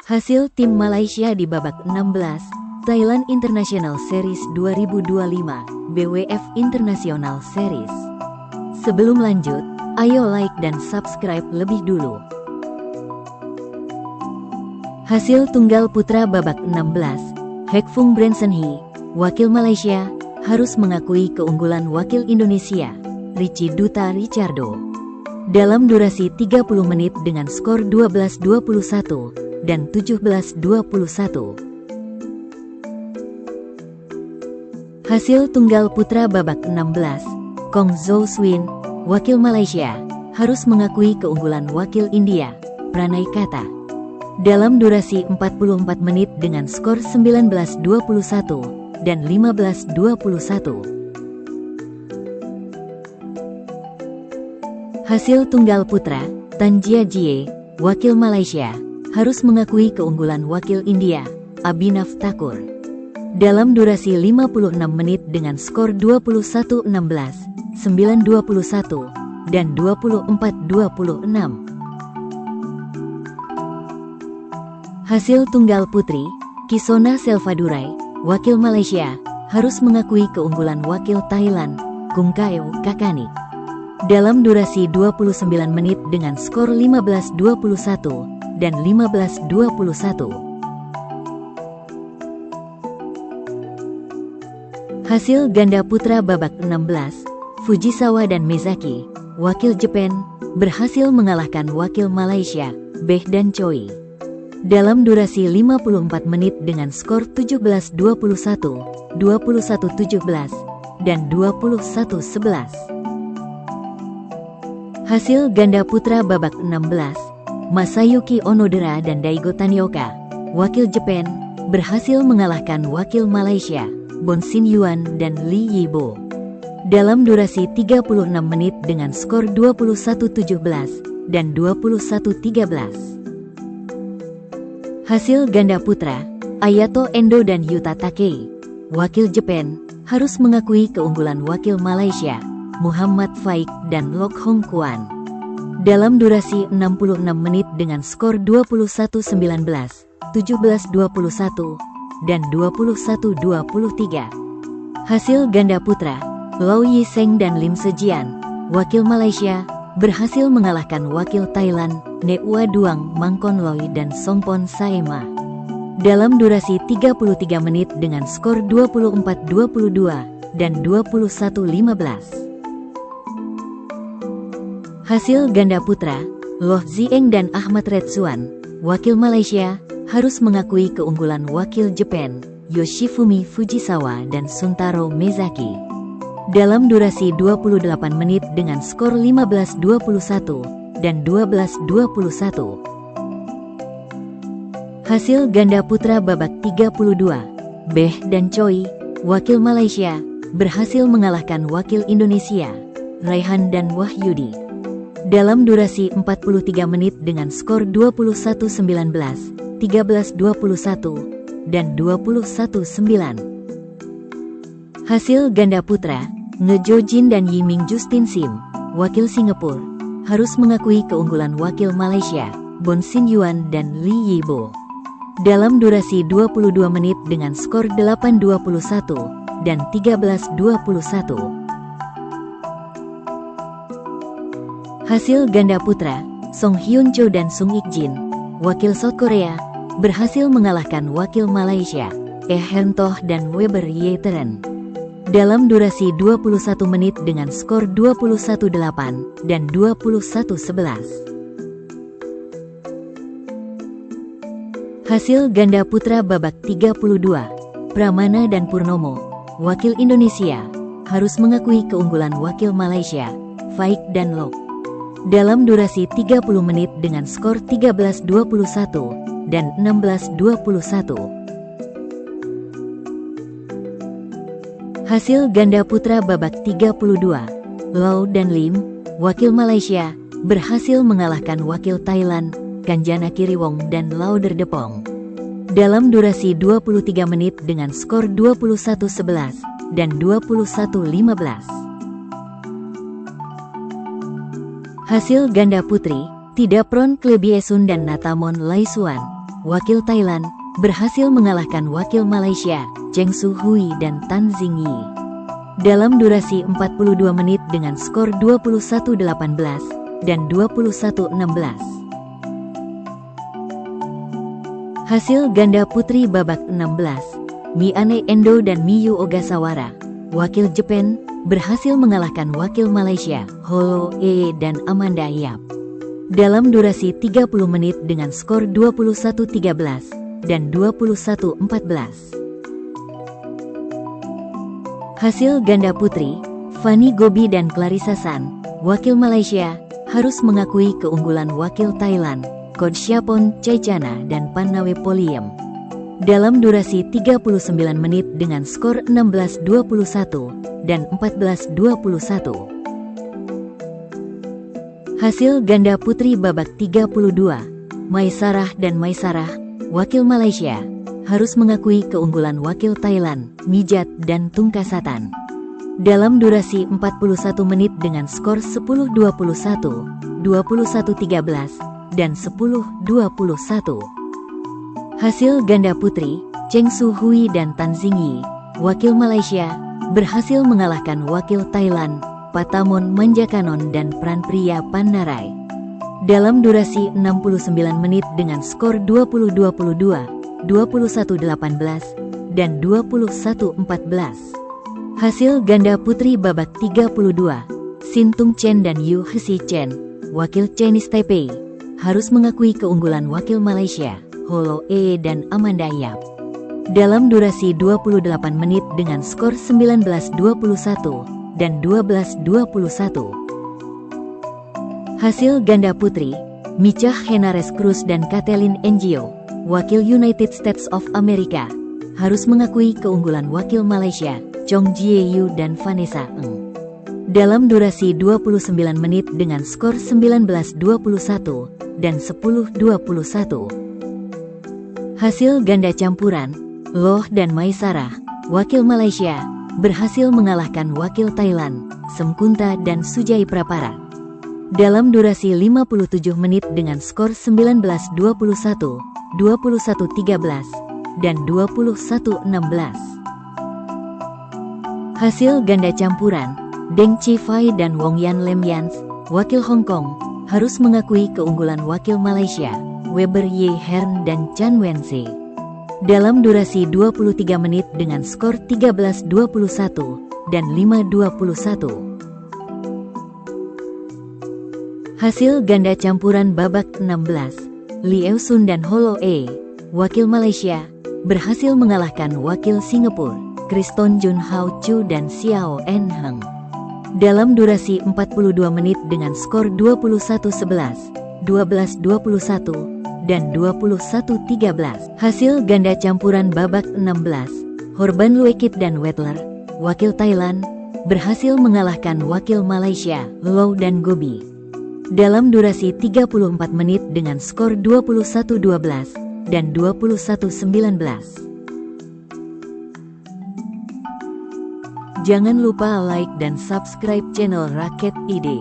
Hasil tim Malaysia di babak 16, Thailand International Series 2025, BWF International Series. Sebelum lanjut, ayo like dan subscribe lebih dulu. Hasil tunggal putra babak 16, Hekfung Branson Hee, wakil Malaysia, harus mengakui keunggulan wakil Indonesia, Richie Duta Richardo. Dalam durasi 30 menit dengan skor 12-21 dan 17-21. Hasil tunggal putra babak 16, Kong Zhou Swin, wakil Malaysia, harus mengakui keunggulan wakil India, Pranay Kata. Dalam durasi 44 menit dengan skor 19-21 dan 15-21. Hasil tunggal putra, Tan Jia Jie, wakil Malaysia, harus mengakui keunggulan wakil India, Abhinav Thakur. Dalam durasi 56 menit dengan skor 21-16, 9-21, dan 24-26. Hasil tunggal putri, Kisona Selvadurai, wakil Malaysia, harus mengakui keunggulan wakil Thailand, Kungkaew Kakani. Dalam durasi 29 menit dengan skor 15-21 dan 15-21. Hasil ganda putra babak 16, Fujisawa dan Mezaki, wakil Jepang, berhasil mengalahkan wakil Malaysia, Beh dan Choi. Dalam durasi 54 menit dengan skor 17-21, 21-17, dan 21-11. Hasil ganda putra babak 16, Masayuki Onodera dan Daigo Tanioka, wakil Jepang, berhasil mengalahkan wakil Malaysia, Bon Sin Yuan dan Lee Yibo. Dalam durasi 36 menit dengan skor 21-17 dan 21-13. Hasil ganda putra, Ayato Endo dan Yuta Takei, wakil Jepang, harus mengakui keunggulan wakil Malaysia, Muhammad Faik dan Lok Hong Kwan. Dalam durasi 66 menit dengan skor 21-19, 17-21, dan 21-23. Hasil ganda putra, Lau Yiseng dan Lim Sejian, wakil Malaysia, berhasil mengalahkan wakil Thailand, Neua Duang Mangkonloi dan Songpon Saema. Dalam durasi 33 menit dengan skor 24-22 dan 21-15. Hasil ganda putra, Loh Zieng dan Ahmad Redsuan, wakil Malaysia, harus mengakui keunggulan wakil Jepang, Yoshifumi Fujisawa dan Suntaro Mezaki. Dalam durasi 28 menit dengan skor 15-21 dan 12-21. Hasil ganda putra babak 32, Beh dan Choi, wakil Malaysia, berhasil mengalahkan wakil Indonesia, Raihan dan Wahyudi. Dalam durasi 43 menit dengan skor 21-19, 13-21, dan 21-9. Hasil ganda putra, Ngejo Jin dan Yiming Justin Sim, wakil Singapura, harus mengakui keunggulan wakil Malaysia, Bon Sin Yuan dan Lee Yibo. Dalam durasi 22 menit dengan skor 8-21 dan 13-21. Hasil ganda putra, Song Hyun Cho dan Sung Ik Jin, wakil South Korea, berhasil mengalahkan wakil Malaysia, Hen Toh dan Weber Yeteren. Dalam durasi 21 menit dengan skor 21-8 dan 21-11. Hasil ganda putra babak 32, Pramana dan Purnomo, wakil Indonesia, harus mengakui keunggulan wakil Malaysia, Faik dan Lok. Dalam durasi 30 menit dengan skor 13-21 dan 16-21. Hasil ganda putra babak 32, Lau dan Lim, wakil Malaysia, berhasil mengalahkan wakil Thailand, Kanjana Kiriwong dan Lauder Depong. Dalam durasi 23 menit dengan skor 21-11 dan 21-15. Hasil ganda putri, Tidapron Klebiesun dan Natamon Laisuan, wakil Thailand, berhasil mengalahkan wakil Malaysia, Cheng Su Hui dan Tan Xing Yi, dalam durasi 42 menit dengan skor 21-18 dan 21-16. Hasil ganda putri babak 16, Miyane Endo dan Miyu Ogasawara, wakil Jepang, berhasil mengalahkan wakil Malaysia, Holo Ee dan Amanda Yap, dalam durasi 30 menit dengan skor 21-13 dan 21-14. Hasil ganda putri, Fanny Gobi dan Clarissa San, wakil Malaysia, harus mengakui keunggulan wakil Thailand, Kodsiapon Chaicana dan Pannawe Poliem, dalam durasi 39 menit dengan skor 16-21 dan 14-21. Hasil ganda putri babak 32, Maisarah dan Maisarah, wakil Malaysia, harus mengakui keunggulan wakil Thailand, Mijat dan Tungkasatan, dalam durasi 41 menit dengan skor 10-21, 21-13, dan 10-21. Hasil ganda putri, Cheng Su Hui dan Tan Xing Yi, wakil Malaysia, berhasil mengalahkan wakil Thailand, Patamon Manjakanon dan Pranpriya Pannarai, dalam durasi 69 menit dengan skor 20-22, 21-18, dan 21-14. Hasil ganda putri babak 32, Sin Tung Chen dan Yu Hsi Chen, wakil Chinese Taipei, harus mengakui keunggulan wakil Malaysia, Holo Ee dan Amanda Yap, dalam durasi 28 menit dengan skor 19-21 dan 12-21. Hasil ganda putri, Michah Henares Cruz dan Kathleen Engio, wakil United States of America, harus mengakui keunggulan wakil Malaysia, Chong Jie-yu dan Vanessa Ng, dalam durasi 29 menit dengan skor 19-21 dan 10-21. Hasil ganda campuran, Loh dan Maisarah, wakil Malaysia, berhasil mengalahkan wakil Thailand, Semkunta dan Sujai Prapara, dalam durasi 57 menit dengan skor 19-21, 21-13, dan 21-16. Hasil ganda campuran, Deng Chi Fai dan Wong Yan Lem Yans, wakil Hong Kong, harus mengakui keunggulan wakil Malaysia, Weber Ye Hern dan Chan Wense, dalam durasi 23 menit dengan skor 13-21 dan 5-21. Hasil ganda campuran babak 16, Lee Eo Sun dan Holo Ee, wakil Malaysia, berhasil mengalahkan wakil Singapura, Kriston Jun Hao Chu dan Xiao En Heng, dalam durasi 42 menit dengan skor 21-11, 12-21, dan 21-13. Hasil ganda campuran babak 16, Horban Luekit dan Wettler, wakil Thailand, berhasil mengalahkan wakil Malaysia, Low dan Gobi, dalam durasi 34 menit dengan skor 21-12 dan 21-19. Jangan lupa like dan subscribe channel Raket ID.